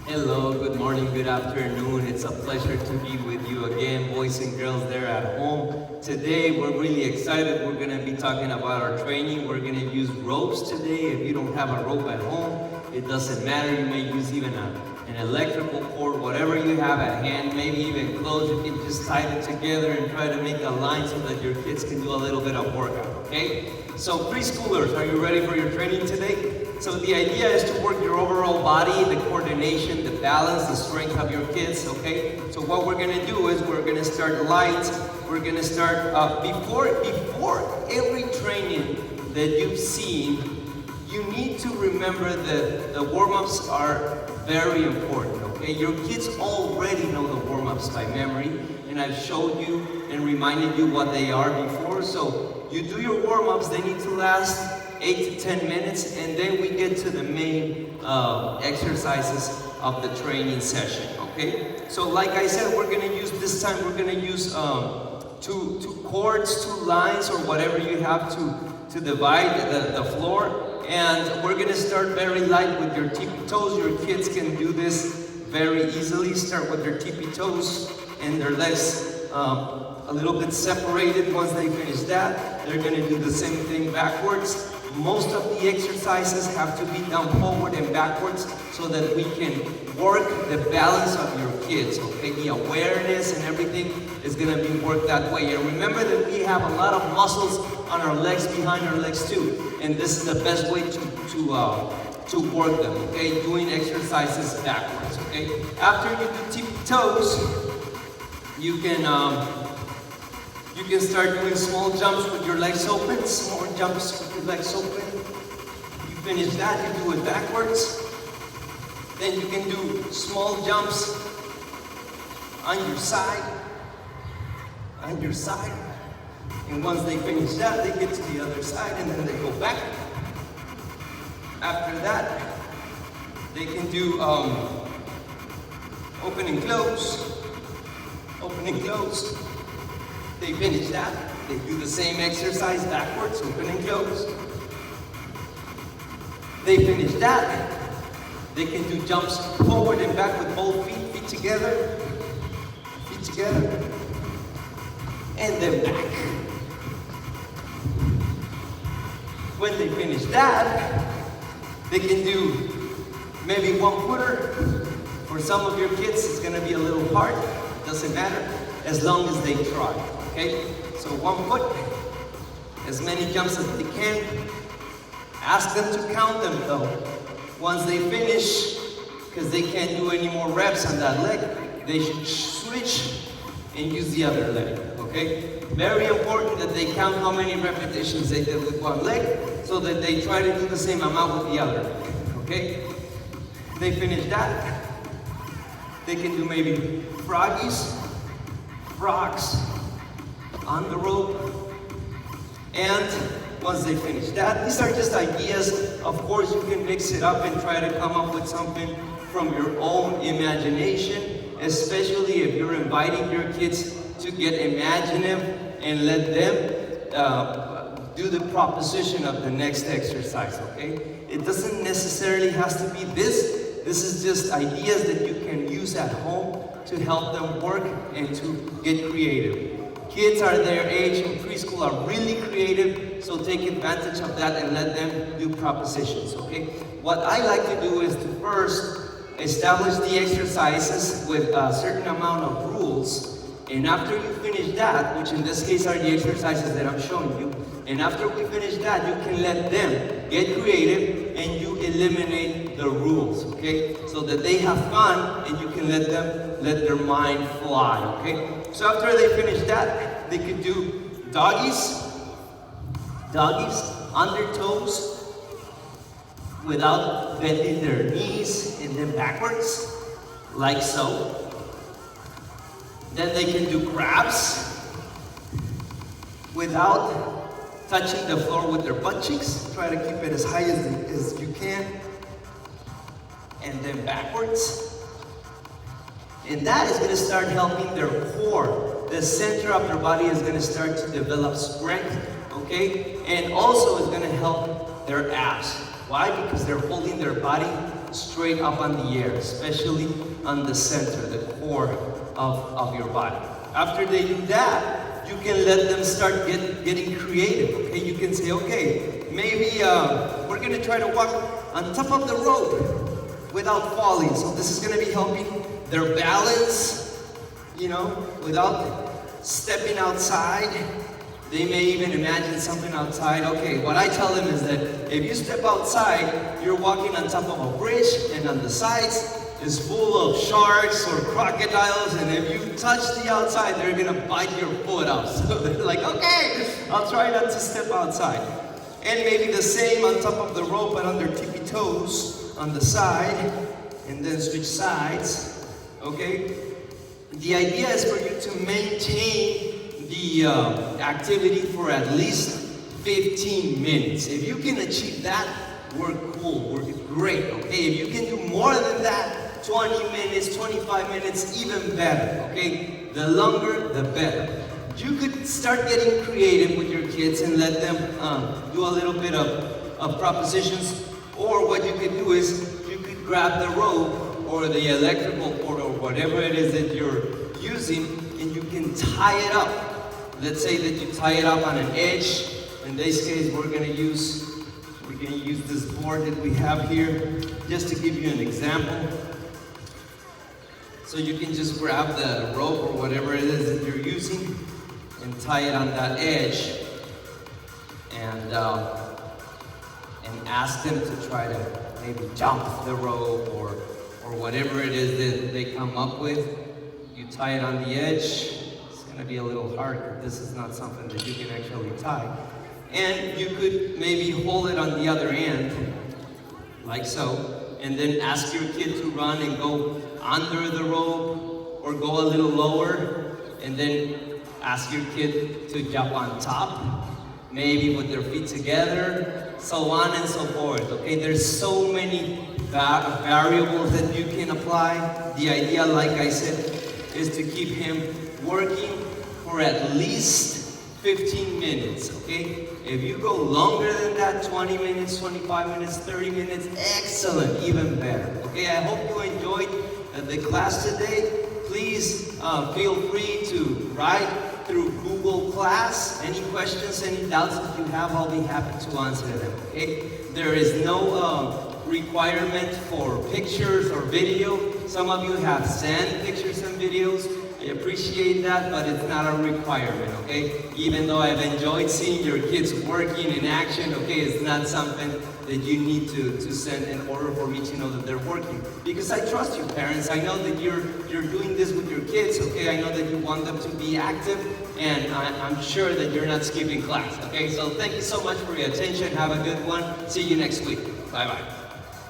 Hello, good morning, good afternoon. It's a pleasure to be with you again, boys and girls there at home. Today, we're really excited. We're going to be talking about our training. We're going to use ropes today. If you don't have a rope at home, it doesn't matter. You may use even an electrical cord, whatever you have at hand, maybe even clothes. You can just tie it together and try to make a line so that your kids can do a little bit of workout, okay? So preschoolers, are you ready for your training today? So the idea is to work your overall body, the coordination, the balance, the strength of your kids, okay? So what we're gonna do is we're gonna start light. We're gonna start, before every training that you've seen, you need to remember that the warm-ups are very important, okay? Your kids already know the warm-ups by memory, and I've showed you and reminded you what they are before. So you do your warm-ups, they need to last 8 to 10 minutes, and then we get to the main exercises of the training session, okay? So like I said, we're gonna use, this time we're gonna use two cords, two lines, or whatever you have to divide the floor. And we're gonna start very light with your tippy toes. Your kids can do this very easily. Start with their tippy toes and their legs a little bit separated. Once they finish that, they're gonna do the same thing backwards. Most of the exercises have to be done forward and backwards so that we can work the balance of your kids, okay? The awareness and everything is gonna be worked that way. And remember that we have a lot of muscles on our legs, behind our legs too. And this is the best way to work them, okay? Doing exercises backwards, okay? After you do tippy toes, you can start doing small jumps with your legs open, small jumps with your legs open. You finish that, you do it backwards. Then you can do small jumps on your side, And once they finish that, they get to the other side and then they go back. After that, they can do open and close, open and close. They finish that, they do the same exercise backwards, open and close. They finish that, they can do jumps forward and back with both feet together, and then back. When they finish that, they can do maybe one footer. For some of your kids, it's gonna be a little hard, doesn't matter, as long as they try. Okay, so 1 foot, as many jumps as they can. Ask them to count them though. Once they finish, because they can't do any more reps on that leg, they should switch and use the other leg, okay? Very important that they count how many repetitions they did with one leg so that they try to do the same amount with the other leg, okay? They finish that, they can do maybe froggies, frogs, on the rope, and once they finish that, these are just ideas. Of course, you can mix it up and try to come up with something from your own imagination, especially if you're inviting your kids to get imaginative and let them do the proposition of the next exercise, okay? It doesn't necessarily have to be this. This is just ideas that you can use at home to help them work and to get creative. Kids are their age in preschool are really creative, so take advantage of that and let them do propositions, okay? What I like to do is to first establish the exercises with a certain amount of rules, and after you finish that, which in this case are the exercises that I'm showing you, and after we finish that, you can let them get creative and you eliminate the rules, okay? So that they have fun and you can let their mind fly, okay? So after they finish that, they could do doggies on their toes without bending their knees and then backwards, like so. Then they can do crabs without touching the floor with their butt cheeks. Try to keep it as high as you can. And then backwards. And that is going to start helping their core. The center of their body is going to start to develop strength, okay? And also is going to help their abs. Why? Because they're holding their body straight up on the air, especially on the center, the core of your body. After they do that, you can let them start getting creative, okay? You can say, okay, maybe we're gonna try to walk on top of the rope without falling. So this is gonna be helping their balance, you know, without stepping outside. They may even imagine something outside. Okay, what I tell them is that if you step outside, you're walking on top of a bridge, and on the sides is full of sharks or crocodiles, and if you touch the outside, they're gonna bite your foot off. So they're like, okay, I'll try not to step outside. And maybe the same on top of the rope, but on their tippy toes on the side, and then switch sides, okay? The idea is for you to maintain the activity for at least 15 minutes. If you can achieve that, we're cool, we're great, okay? If you can do more than that, 20 minutes, 25 minutes, even better, okay? The longer, the better. You could start getting creative with your kids and let them do a little bit of propositions, or what you could do is you could grab the rope or the electrical cord or whatever it is that you're using, and you can tie it up. Let's say that you tie it up on an edge. In this case, we're gonna use this board that we have here, just to give you an example. So you can just grab the rope or whatever it is that you're using and tie it on that edge, and ask them to try to maybe jump the rope or whatever it is that they come up with. You tie it on the edge. It's gonna be a little hard because this is not something that you can actually tie. And you could maybe hold it on the other end, like so, and then ask your kid to run and go under the rope or go a little lower, and then ask your kid to jump on top, maybe with their feet together, so on and so forth, okay? There's so many variables that you can apply. The idea, like I said, is to keep him working for at least 15 minutes, okay? If you go longer than that, 20 minutes, 25 minutes, 30 minutes, excellent, even better, okay? I hope you enjoyed the class today. Please feel free to write through Google Class. Any questions, any doubts that you have, I'll be happy to answer them, okay? There is no requirement for pictures or video. Some of you have sent pictures and videos. I appreciate that, but it's not a requirement, okay? Even though I've enjoyed seeing your kids working in action, okay, it's not something that you need to send in order for me to know that they're working. Because I trust you, parents. I know that you're doing this with your kids, okay? I know that you want them to be active, and I'm sure that you're not skipping class, okay? So thank you so much for your attention. Have a good one. See you next week. Bye-bye.